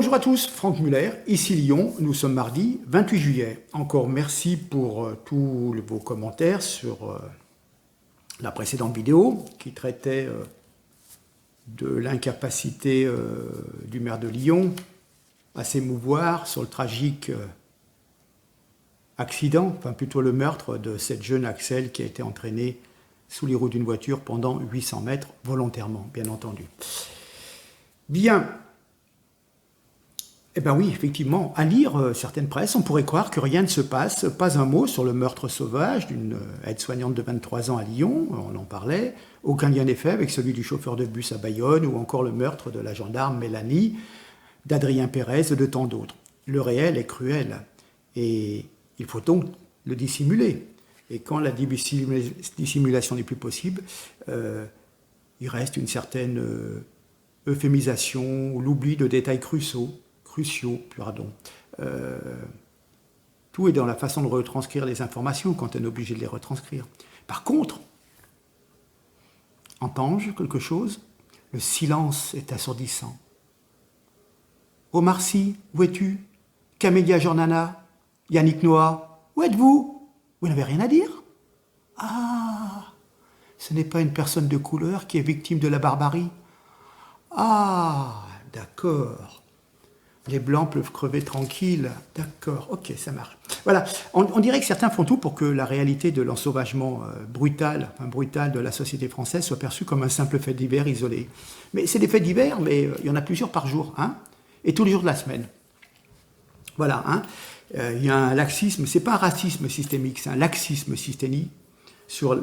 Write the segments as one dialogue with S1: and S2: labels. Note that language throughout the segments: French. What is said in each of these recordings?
S1: bonjour à tous, Franck Muller, ici Lyon, nous sommes mardi 28 juillet. Encore merci pour tous vos commentaires sur la précédente vidéo qui traitait de l'incapacité du maire de Lyon à s'émouvoir sur le tragique accident, enfin plutôt le meurtre de cette jeune Axel qui a été entraînée sous les roues d'une voiture pendant 800 mètres, volontairement, bien entendu. Bien. Eh bien oui, effectivement, à lire certaines presses, on pourrait croire que rien ne se passe, pas un mot sur le meurtre sauvage d'une aide-soignante de 23 ans à Lyon, on en parlait, aucun lien n'est fait avec celui du chauffeur de bus à Bayonne ou encore le meurtre de la gendarme Mélanie, d'Adrien Pérez et de tant d'autres. Le réel est cruel et il faut donc le dissimuler. Et quand la dissimulation n'est plus possible, il reste une certaine euphémisation ou l'oubli de détails cruciaux. Tout est dans la façon de retranscrire les informations quand on est obligé de les retranscrire. Par contre, entends-je quelque chose? Le silence est assourdissant. Omar Sy, où es-tu? Camélia Jordana, Yannick Noah, où êtes-vous? Vous n'avez rien à dire? Ah, ce n'est pas une personne de couleur qui est victime de la barbarie. Ah, d'accord. Les Blancs peuvent crever tranquilles. D'accord, ok, ça marche. Voilà, on dirait que certains font tout pour que la réalité de l'ensauvagement brutal de la société française soit perçue comme un simple fait divers isolé. Mais c'est des faits divers, mais il y en a plusieurs par jour, hein, et tous les jours de la semaine. Voilà, hein. Il y a un laxisme, c'est pas un racisme systémique, c'est un laxisme systémique sur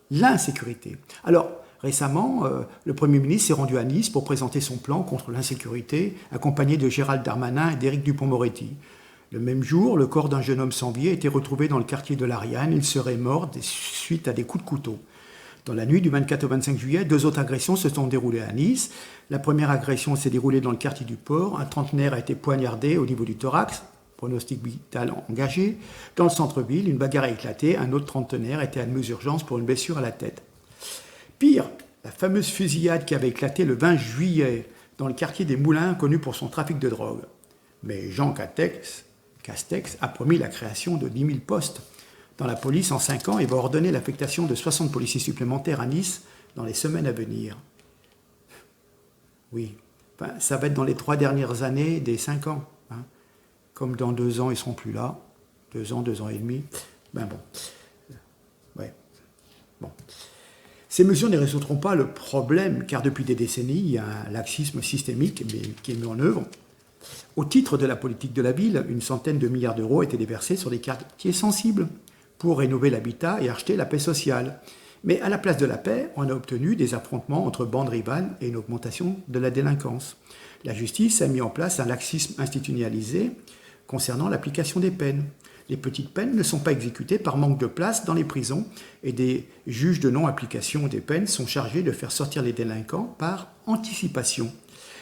S1: l'insécurité. Alors, récemment, le Premier ministre s'est rendu à Nice pour présenter son plan contre l'insécurité, accompagné de Gérald Darmanin et d'Éric Dupond-Moretti. Le même jour, le corps d'un jeune homme sans vie a été retrouvé dans le quartier de l'Ariane. Il serait mort suite à des coups de couteau. Dans la nuit du 24 au 25 juillet, 2 autres agressions se sont déroulées à Nice. La première agression s'est déroulée dans le quartier du Port. Un trentenaire a été poignardé au niveau du thorax, pronostic vital engagé. Dans le centre-ville, une bagarre a éclaté. Un autre trentenaire a été admis aux urgences pour une blessure à la tête. Pire, la fameuse fusillade qui avait éclaté le 20 juillet dans le quartier des Moulins, connu pour son trafic de drogue. Mais Jean Castex a promis la création de 10 000 postes dans la police en 5 ans et va ordonner l'affectation de 60 policiers supplémentaires à Nice dans les semaines à venir. Oui, enfin, ça va être dans les 3 dernières années des 5 ans. Hein. Comme dans 2 ans, ils ne seront plus là. 2 ans et demi. Ben bon. Ouais. Bon. Ces mesures ne résoudront pas le problème, car depuis des décennies, il y a un laxisme systémique qui est mis en œuvre. Au titre de la politique de la ville, une centaine de milliards d'euros ont été déversés sur des quartiers sensibles pour rénover l'habitat et acheter la paix sociale. Mais à la place de la paix, on a obtenu des affrontements entre bandes rivales et une augmentation de la délinquance. La justice a mis en place un laxisme institutionnalisé concernant l'application des peines. Les petites peines ne sont pas exécutées par manque de place dans les prisons et des juges de non-application des peines sont chargés de faire sortir les délinquants par anticipation.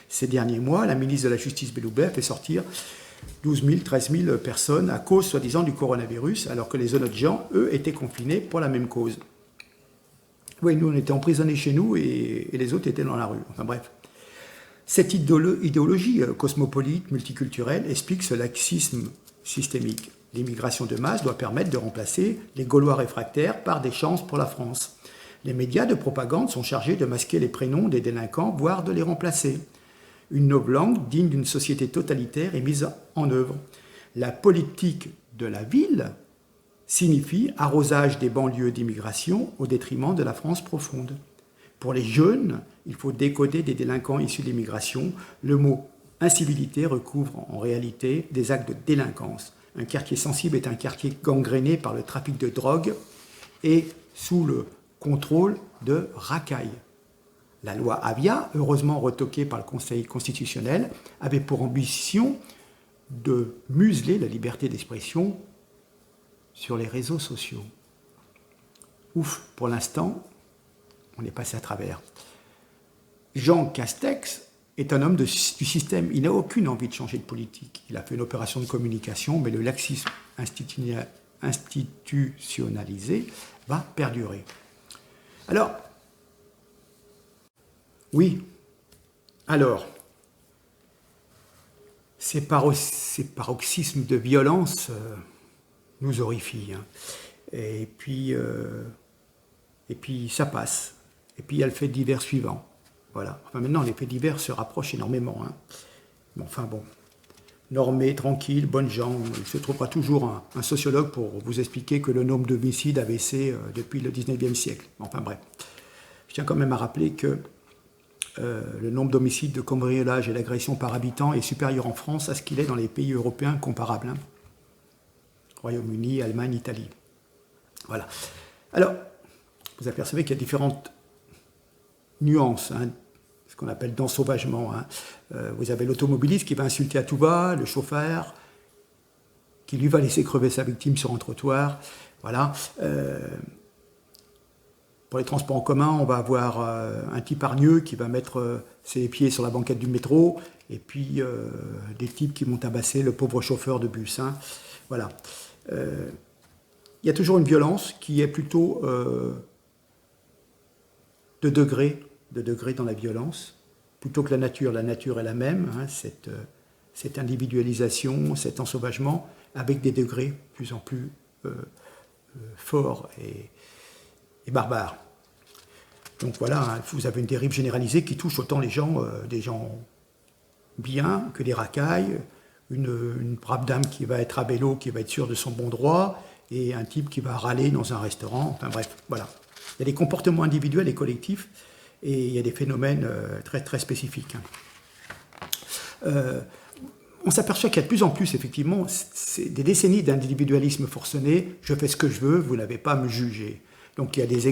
S1: Ces derniers mois, la ministre de la Justice Belloubet a fait sortir 12 000, 13 000 personnes à cause, soi-disant, du coronavirus, alors que les honnêtes gens, eux, étaient confinés pour la même cause. Oui, nous, on était emprisonnés chez nous et les autres étaient dans la rue. Enfin bref. Cette idéologie cosmopolite, multiculturelle, explique ce laxisme systémique. L'immigration de masse doit permettre de remplacer les Gaulois réfractaires par des chances pour la France. Les médias de propagande sont chargés de masquer les prénoms des délinquants, voire de les remplacer. Une noble langue, digne d'une société totalitaire, est mise en œuvre. La politique de la ville signifie arrosage des banlieues d'immigration au détriment de la France profonde. Pour les jeunes, il faut décoder des délinquants issus de l'immigration. Le mot incivilité recouvre en réalité des actes de délinquance. Un quartier sensible est un quartier gangréné par le trafic de drogue et sous le contrôle de racailles. La loi Avia, heureusement retoquée par le Conseil constitutionnel, avait pour ambition de museler la liberté d'expression sur les réseaux sociaux. Ouf, pour l'instant, on est passé à travers. Jean Castex est un homme du système. Il n'a aucune envie de changer de politique. Il a fait une opération de communication, mais le laxisme institutionnalisé va perdurer. Alors, oui, alors, ces paroxysmes de violence nous horrifient. Hein. Et puis ça passe. Et puis il y a le fait divers suivant. Voilà. Enfin, maintenant, les faits divers se rapprochent énormément. Hein. Mais enfin bon, normés, tranquilles, bonnes gens. Il se trouvera toujours un sociologue pour vous expliquer que le nombre d'homicides a baissé depuis le 19e siècle. Enfin bref. Je tiens quand même à rappeler que le nombre d'homicides, de cambriolage et d'agressions par habitant est supérieur en France à ce qu'il est dans les pays européens comparables. Hein. Royaume-Uni, Allemagne, Italie. Voilà. Alors, vous apercevez qu'il y a différentes nuances, hein, ce qu'on appelle d'ensauvagement. Hein. Vous avez l'automobiliste qui va insulter à tout va, le chauffeur qui lui va laisser crever sa victime sur un trottoir. Voilà. Pour les transports en commun, on va avoir un type hargneux qui va mettre ses pieds sur la banquette du métro, et puis des types qui vont tabasser le pauvre chauffeur de bus. Hein. Voilà. Il y a toujours une violence qui est plutôt de degré dans la violence, plutôt que la nature. La nature est la même, hein, cette individualisation, cet ensauvagement, avec des degrés de plus en plus forts et barbares. Donc voilà, hein, vous avez une dérive généralisée qui touche autant les gens, des gens bien que des racailles, une brave dame qui va être à vélo, qui va être sûre de son bon droit, et un type qui va râler dans un restaurant. Enfin bref, voilà. Il y a des comportements individuels et collectifs, et il y a des phénomènes très, très spécifiques. On s'aperçoit qu'il y a de plus en plus, effectivement, c'est des décennies d'individualisme forcené. Je fais ce que je veux, vous n'avez pas à me juger. Donc il y a des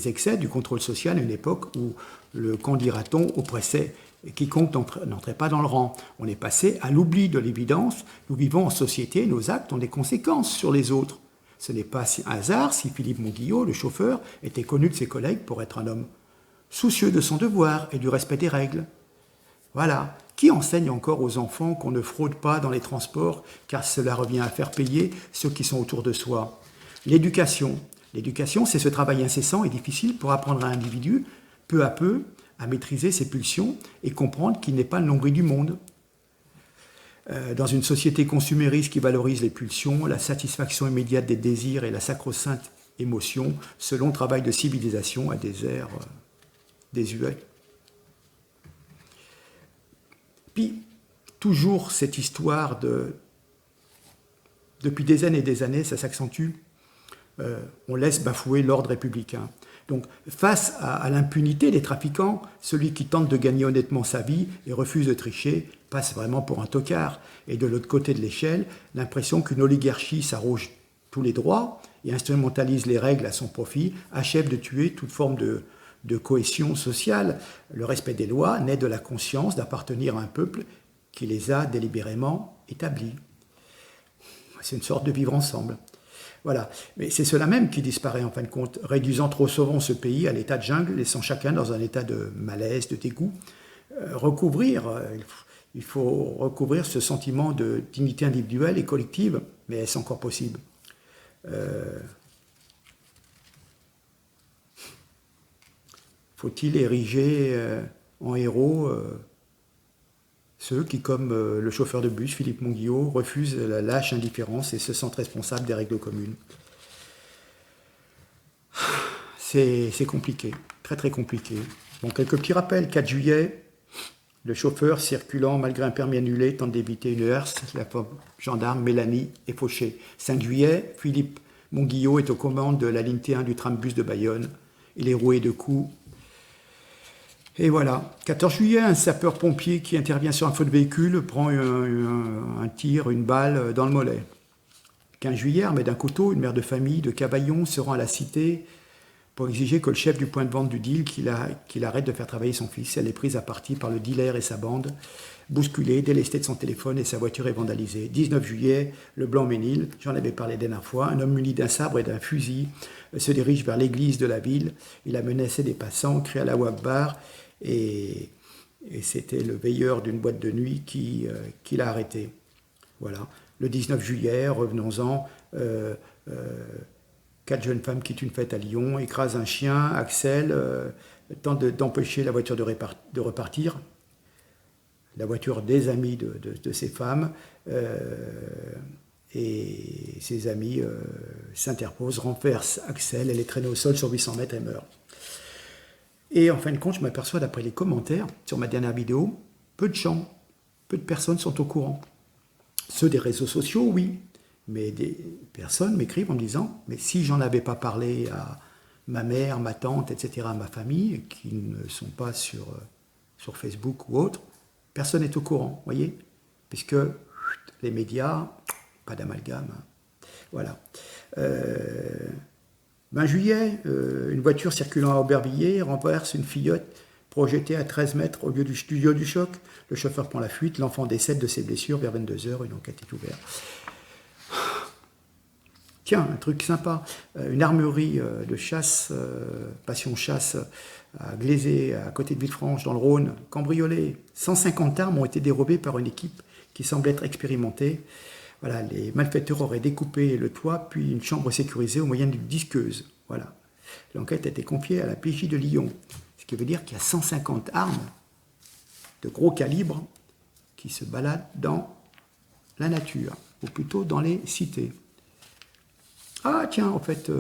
S1: excès du contrôle social à une époque où le qu'en dira-t-on oppressait et quiconque n'entrait pas dans le rang. On est passé à l'oubli de l'évidence. Nous vivons en société, nos actes ont des conséquences sur les autres. Ce n'est pas un hasard si Philippe Monguillot, le chauffeur, était connu de ses collègues pour être un homme soucieux de son devoir et du respect des règles. Voilà. Qui enseigne encore aux enfants qu'on ne fraude pas dans les transports, car cela revient à faire payer ceux qui sont autour de soi? L'éducation. L'éducation, c'est ce travail incessant et difficile pour apprendre à un individu, peu à peu, à maîtriser ses pulsions et comprendre qu'il n'est pas le nombril du monde. Dans une société consumériste qui valorise les pulsions, la satisfaction immédiate des désirs et la sacro-sainte émotion, ce long travail de civilisation a des airs désuets. Puis, toujours cette histoire depuis des années, ça s'accentue, on laisse bafouer l'ordre républicain. Donc, face à l'impunité des trafiquants, celui qui tente de gagner honnêtement sa vie et refuse de tricher passe vraiment pour un tocard. Et de l'autre côté de l'échelle, l'impression qu'une oligarchie s'arroge tous les droits et instrumentalise les règles à son profit achève de tuer toute forme de cohésion sociale. Le respect des lois naît de la conscience d'appartenir à un peuple qui les a délibérément établis. C'est une sorte de vivre ensemble. Voilà. Mais c'est cela même qui disparaît en fin de compte, réduisant trop souvent ce pays à l'état de jungle, laissant chacun dans un état de malaise, de dégoût. Il faut recouvrir ce sentiment de dignité individuelle et collective, mais est-ce encore possible? Faut-il ériger en héros ceux qui, comme le chauffeur de bus, Philippe Monguillot, refusent la lâche indifférence et se sentent responsables des règles communes? C'est compliqué, très très compliqué. Bon, quelques petits rappels. 4 juillet, le chauffeur circulant malgré un permis annulé tente d'éviter une heurse. La gendarme Mélanie est fauchée. 5 juillet, Philippe Monguillot est aux commandes de la ligne T1 du tram-bus de Bayonne. Il est roué de coups. Et voilà, 14 juillet, un sapeur-pompier qui intervient sur un feu de véhicule prend un tir, une balle dans le mollet. 15 juillet, armé d'un couteau, une mère de famille de Cavaillon se rend à la cité pour exiger que le chef du point de vente du deal qu'il arrête de faire travailler son fils. Elle est prise à partie par le dealer et sa bande, bousculée, délestée de son téléphone et sa voiture est vandalisée. 19 juillet, le Blanc-Ménil, j'en avais parlé la dernière fois, un homme muni d'un sabre et d'un fusil se dirige vers l'église de la ville. Il a menacé des passants, crie Allahu Akbar et c'était le veilleur d'une boîte de nuit qui l'a arrêté. Voilà. Le 19 juillet, revenons-en, 4 jeunes femmes quittent une fête à Lyon, écrasent un chien, Axel tente d'empêcher la voiture de repartir. la voiture des amis de ces femmes, et ses amis s'interposent, renversent Axel, elle est traînée au sol sur 800 mètres et meurt. Et en fin de compte, je m'aperçois d'après les commentaires sur ma dernière vidéo, peu de personnes sont au courant. Ceux des réseaux sociaux, oui, mais des personnes m'écrivent en me disant, mais si j'en avais pas parlé à ma mère, ma tante, etc., à ma famille, qui ne sont pas sur Facebook ou autre, personne n'est au courant, voyez, puisque les médias, pas d'amalgame, hein. Voilà. 20 juillet, une voiture circulant à Aubervilliers renverse une filleute projetée à 13 mètres au lieu du studio du choc. Le chauffeur prend la fuite, l'enfant décède de ses blessures vers 22h, une enquête est ouverte. Tiens, un truc sympa, une armurerie de chasse, Passion Chasse, à Glazé, à côté de Villefranche, dans le Rhône, cambriolée. 150 armes ont été dérobées par une équipe qui semble être expérimentée. Voilà, les malfaiteurs auraient découpé le toit, puis une chambre sécurisée au moyen d'une disqueuse. Voilà. L'enquête a été confiée à la PJ de Lyon, ce qui veut dire qu'il y a 150 armes de gros calibre qui se baladent dans la nature, ou plutôt dans les cités. Ah tiens, en fait,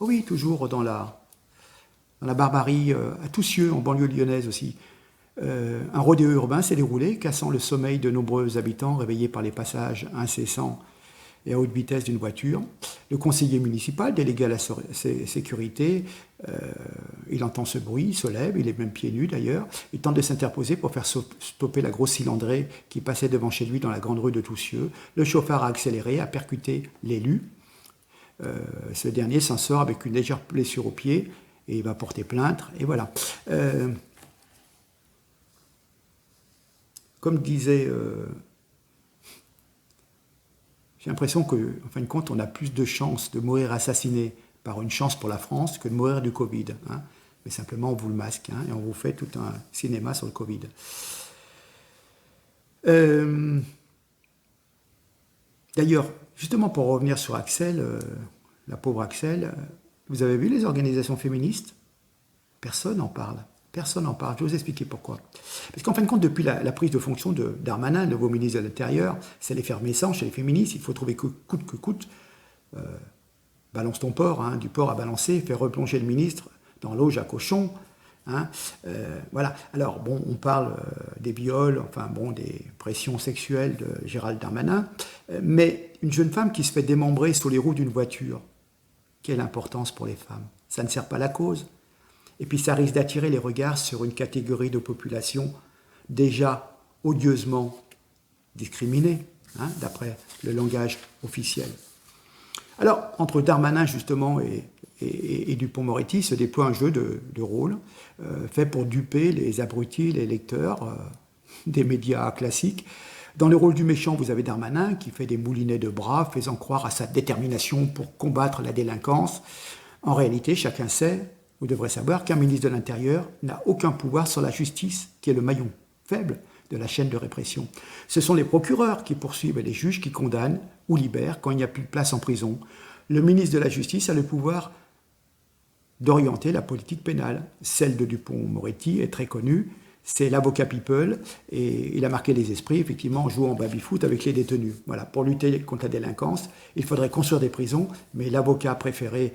S1: oui, toujours dans la barbarie, à Toussieux, en banlieue lyonnaise aussi. Un rodéo urbain s'est déroulé, cassant le sommeil de nombreux habitants réveillés par les passages incessants et à haute vitesse d'une voiture. Le conseiller municipal, délégué à la sécurité, il entend ce bruit, il se lève, il est même pieds nus d'ailleurs, il tente de s'interposer pour faire stopper la grosse cylindrée qui passait devant chez lui dans la grande rue de Toussieux. Le chauffard a accéléré, a percuté l'élu. Ce dernier s'en sort avec une légère blessure au pied et il va porter plainte, et voilà. Comme disait, j'ai l'impression qu'en fin de compte, on a plus de chances de mourir assassiné par une chance pour la France que de mourir du Covid. Hein. Mais simplement, on vous le masque, hein, et on vous fait tout un cinéma sur le Covid. D'ailleurs, justement pour revenir sur Axel, la pauvre Axel, vous avez vu les organisations féministes? Personne n'en parle. Personne n'en parle. Je vais vous expliquer pourquoi. Parce qu'en fin de compte, depuis la prise de fonction de Darmanin, nouveau ministre de l'Intérieur, c'est l'effervescence chez les féministes. Il faut trouver coûte que coûte. Balance ton porc, hein, du porc à balancer, faire replonger le ministre dans l'auge à cochon. Hein, voilà. Alors, bon, on parle des viols, enfin, bon, des pressions sexuelles de Gérald Darmanin, mais une jeune femme qui se fait démembrer sous les roues d'une voiture, quelle importance pour les femmes? Ça ne sert pas la cause. Et puis ça risque d'attirer les regards sur une catégorie de population déjà odieusement discriminée, hein, d'après le langage officiel. Alors, entre Darmanin, justement, et Dupond-Moretti se déploie un jeu de rôle fait pour duper les abrutis, les lecteurs des médias classiques. Dans le rôle du méchant, vous avez Darmanin qui fait des moulinets de bras, faisant croire à sa détermination pour combattre la délinquance. En réalité, chacun sait, vous devrez savoir qu'un ministre de l'Intérieur n'a aucun pouvoir sur la justice, qui est le maillon faible de la chaîne de répression. Ce sont les procureurs qui poursuivent et les juges qui condamnent ou libèrent quand il n'y a plus de place en prison. Le ministre de la Justice a le pouvoir d'orienter la politique pénale. Celle de Dupond-Moretti est très connue, c'est l'avocat people, et il a marqué les esprits, effectivement, en jouant au baby-foot avec les détenus. Voilà, pour lutter contre la délinquance, il faudrait construire des prisons, mais l'avocat préféré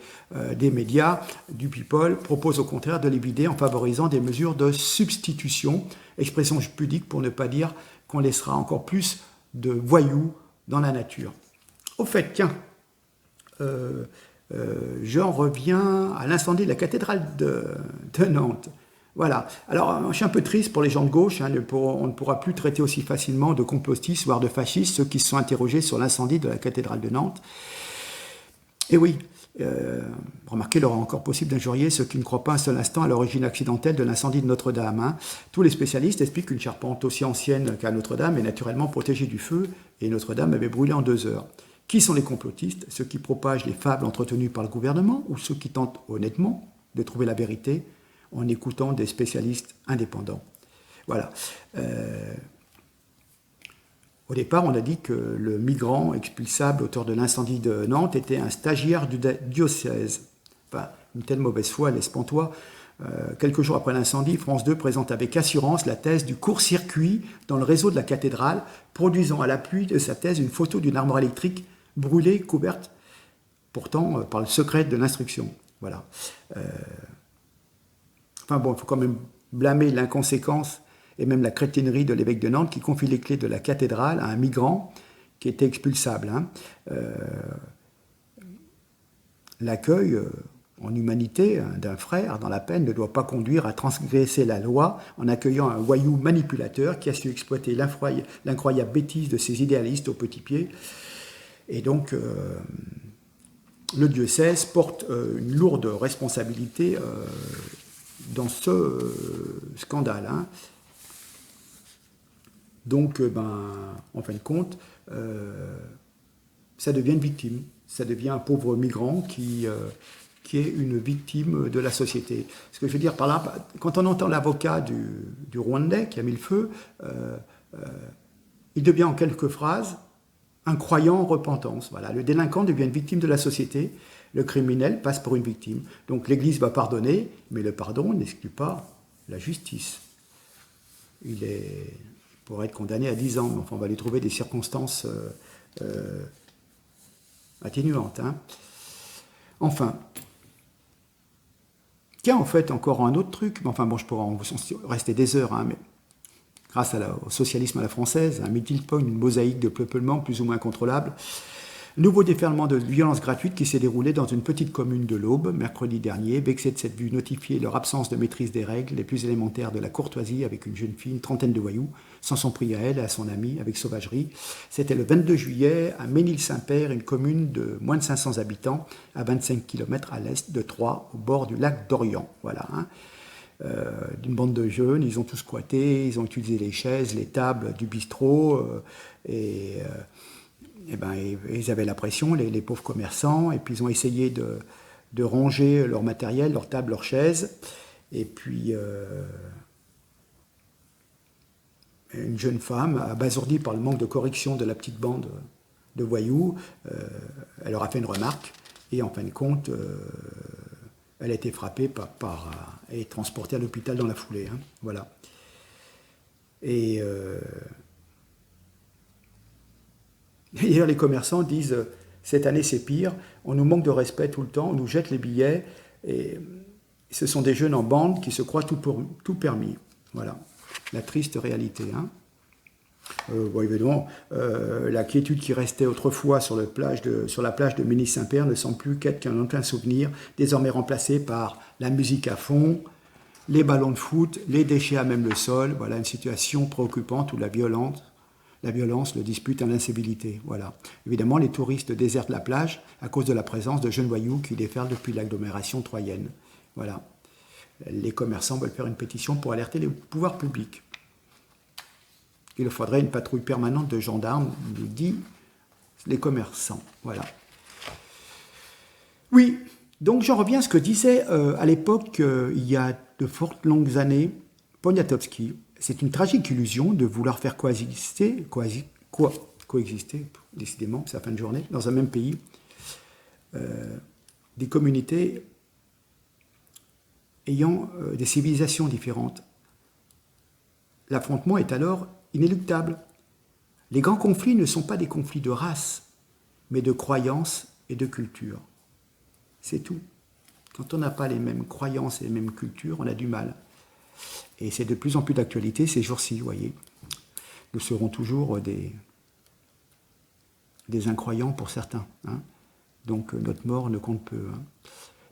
S1: des médias, du people, propose au contraire de les vider en favorisant des mesures de substitution, expression pudique pour ne pas dire qu'on laissera encore plus de voyous dans la nature. Au fait, tiens, j'en reviens à l'incendie de la cathédrale de Nantes. Voilà. Alors, je suis un peu triste pour les gens de gauche. Hein, on ne pourra plus traiter aussi facilement de complotistes, voire de fascistes, ceux qui se sont interrogés sur l'incendie de la cathédrale de Nantes. Et oui, remarquez, il aura encore possible d'injurier ceux qui ne croient pas un seul instant à l'origine accidentelle de l'incendie de Notre-Dame. Hein. Tous les spécialistes expliquent qu'une charpente aussi ancienne qu'à Notre-Dame est naturellement protégée du feu, et Notre-Dame avait brûlé en 2 heures. Qui sont les complotistes? Ceux qui propagent les fables entretenues par le gouvernement, ou ceux qui tentent honnêtement de trouver la vérité en écoutant des spécialistes indépendants? Voilà. Au départ, on a dit que le migrant expulsable, auteur de l'incendie de Nantes, était un stagiaire du diocèse. Enfin, une telle mauvaise foi laisse pantois Quelques jours après l'incendie, France 2 présente avec assurance la thèse du court-circuit dans le réseau de la cathédrale, produisant à l'appui de sa thèse une photo d'une armoire électrique brûlée, couverte pourtant par le secret de l'instruction. Voilà. Enfin bon, il faut quand même blâmer l'inconséquence et même la crétinerie de l'évêque de Nantes qui confie les clés de la cathédrale à un migrant qui était expulsable. Hein. L'accueil en humanité d'un frère dans la peine ne doit pas conduire à transgresser la loi en accueillant un voyou manipulateur qui a su exploiter l'incroyable bêtise de ces idéalistes au petit pied. Et donc, le diocèse porte une lourde responsabilité dans ce scandale. Hein. Donc, en fin de compte, ça devient une victime. Ça devient un pauvre migrant qui est une victime de la société. Ce que je veux dire par là, quand on entend l'avocat du Rwandais qui a mis le feu, il devient en quelques phrases un croyant en repentance. Voilà. Le délinquant devient une victime de la société, le criminel passe pour une victime. Donc l'Église va pardonner, mais le pardon n'exclut pas la justice. Il pourrait être condamné à 10 ans, mais enfin, on va lui trouver des circonstances atténuante. Hein. Enfin, tiens, en fait, encore un autre truc, mais enfin bon, je pourrais en rester des heures, hein, mais grâce au socialisme à la française, un melting pot, une mosaïque de peuplement plus ou moins contrôlable, nouveau déferlement de violence gratuite qui s'est déroulé dans une petite commune de l'Aube, mercredi dernier, vexés de cette vue notifier leur absence de maîtrise des règles les plus élémentaires de la courtoisie avec une jeune fille, une trentaine de voyous, s'en sont pris à elle et à son ami avec sauvagerie. C'était le 22 juillet à Ménil-Saint-Père, une commune de moins de 500 habitants, à 25 km à l'est de Troyes, au bord du lac d'Orient. Voilà, hein. D'une bande de jeunes, ils ont tous squatté, ils ont utilisé les chaises, les tables du bistrot, ils avaient la pression, les pauvres commerçants, et puis ils ont essayé de ranger leur matériel, leurs tables, leurs chaises, et puis une jeune femme, abasourdie par le manque de correction de la petite bande de voyous, elle leur a fait une remarque, et en fin de compte, elle a été frappée et transportée à l'hôpital dans la foulée. Hein, voilà. Et d'ailleurs, les commerçants disent cette année c'est pire, on nous manque de respect tout le temps, on nous jette les billets, et ce sont des jeunes en bande qui se croient tout permis. Voilà, la triste réalité. Hein. Évidemment, la quiétude qui restait autrefois sur la plage de Ménil-Saint-Père ne semble plus qu'être qu'un lointain souvenir, désormais remplacé par la musique à fond, les ballons de foot, les déchets à même le sol. Voilà une situation préoccupante où la violence, le dispute à l'incivilité. Voilà. Évidemment, les touristes désertent la plage à cause de la présence de jeunes voyous qui déferlent depuis l'agglomération troyenne. Voilà. Les commerçants veulent faire une pétition pour alerter les pouvoirs publics. Il faudrait une patrouille permanente de gendarmes, nous dit les commerçants. Voilà. Oui, donc j'en reviens à ce que disait à l'époque, il y a de fortes longues années, Poniatowski. C'est une tragique illusion de vouloir faire coexister, décidément, c'est la fin de journée, dans un même pays, des communautés ayant des civilisations différentes. L'affrontement est alors inéluctable. Les grands conflits ne sont pas des conflits de race, mais de croyances et de culture. C'est tout. Quand on n'a pas les mêmes croyances et les mêmes cultures, on a du mal. Et c'est de plus en plus d'actualité ces jours-ci, vous voyez. Nous serons toujours des incroyants pour certains. Hein. Donc notre mort ne compte peu. Hein.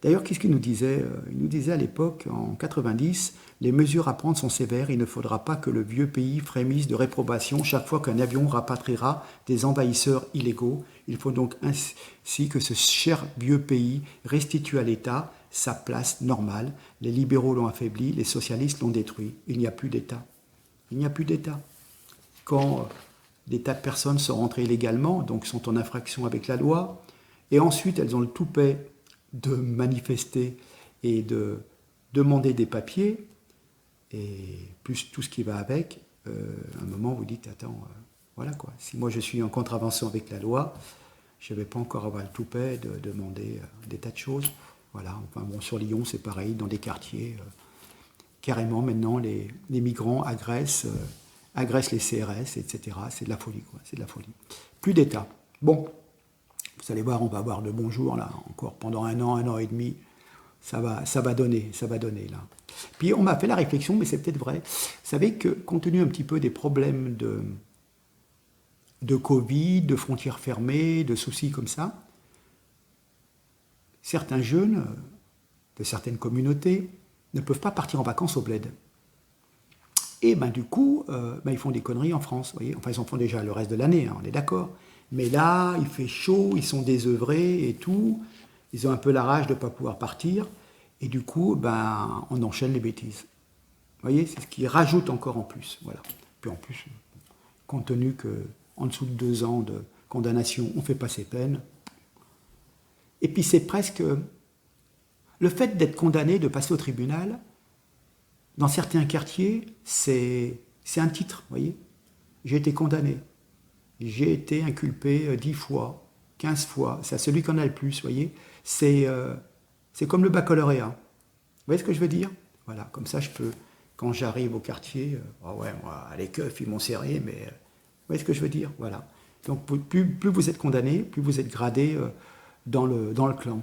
S1: D'ailleurs, qu'est-ce qu'il nous disait ? Il nous disait à l'époque, en 90, les mesures à prendre sont sévères, il ne faudra pas que le vieux pays frémisse de réprobation chaque fois qu'un avion rapatriera des envahisseurs illégaux. Il faut donc ainsi que ce cher vieux pays restitue à l'État sa place normale. Les libéraux l'ont affaibli, les socialistes l'ont détruit. Il n'y a plus d'État. Il n'y a plus d'État. Quand des tas de personnes sont rentrées illégalement, donc sont en infraction avec la loi, et ensuite elles ont le toupet de manifester et de demander des papiers, et plus tout ce qui va avec, à un moment vous dites, attends, voilà quoi, si moi je suis en contravention avec la loi, je ne vais pas encore avoir le toupet de demander des tas de choses. Voilà, enfin bon, sur Lyon, c'est pareil, dans des quartiers, carrément maintenant, les migrants agressent les CRS, etc. C'est de la folie, quoi, c'est de la folie. Plus d'État. Bon, vous allez voir, on va avoir de bons jours, là, encore pendant un an et demi, ça va donner, là. Puis on m'a fait la réflexion, mais c'est peut-être vrai. Vous savez que, compte tenu un petit peu des problèmes de Covid, de frontières fermées, de soucis comme ça, certains jeunes de certaines communautés ne peuvent pas partir en vacances au bled. Et ben du coup, ils font des conneries en France. Vous voyez, enfin, ils en font déjà le reste de l'année, hein, on est d'accord. Mais là, il fait chaud, ils sont désœuvrés et tout. Ils ont un peu la rage de ne pas pouvoir partir. Et du coup, on enchaîne les bêtises. Vous voyez, c'est ce qui rajoute encore en plus. Voilà. Puis en plus, compte tenu qu'en dessous de 2 ans de condamnation, on fait passer peine. Et puis c'est presque... Le fait d'être condamné, de passer au tribunal, dans certains quartiers, c'est un titre, vous voyez. J'ai été condamné. J'ai été inculpé 10 fois, 15 fois. C'est à celui qui en a le plus, vous voyez. C'est comme le baccalauréat. Vous voyez ce que je veux dire? Voilà, comme ça je peux, quand j'arrive au quartier, ouais, moi, les keufs, ils m'ont serré, mais vous voyez ce que je veux dire? Voilà. Donc plus vous êtes condamné, plus vous êtes gradé dans le clan.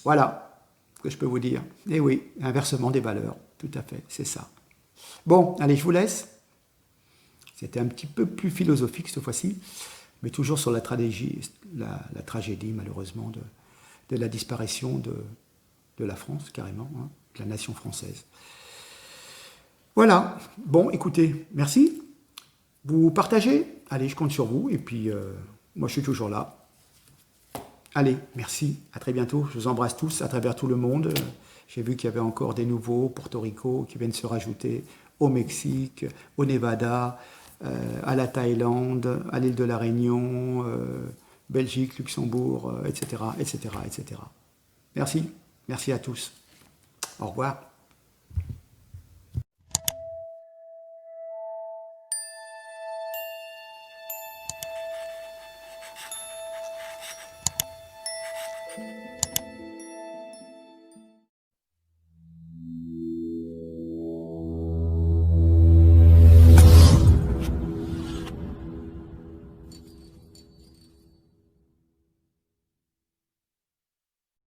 S1: Voilà ce que je peux vous dire. Et oui, inversement des valeurs, tout à fait, c'est ça. Bon, allez, je vous laisse. C'était un petit peu plus philosophique cette fois-ci, mais toujours sur la tragédie malheureusement, de la disparition de la France, carrément, hein, de la nation française. Voilà. Bon, écoutez, merci. Vous partagez? Allez, je compte sur vous, et puis moi je suis toujours là. Allez, merci, à très bientôt. Je vous embrasse tous à travers tout le monde. J'ai vu qu'il y avait encore des nouveaux, Porto Rico, qui viennent se rajouter, au Mexique, au Nevada, à la Thaïlande, à l'île de la Réunion, Belgique, Luxembourg, etc., etc., etc. Merci, merci à tous. Au revoir.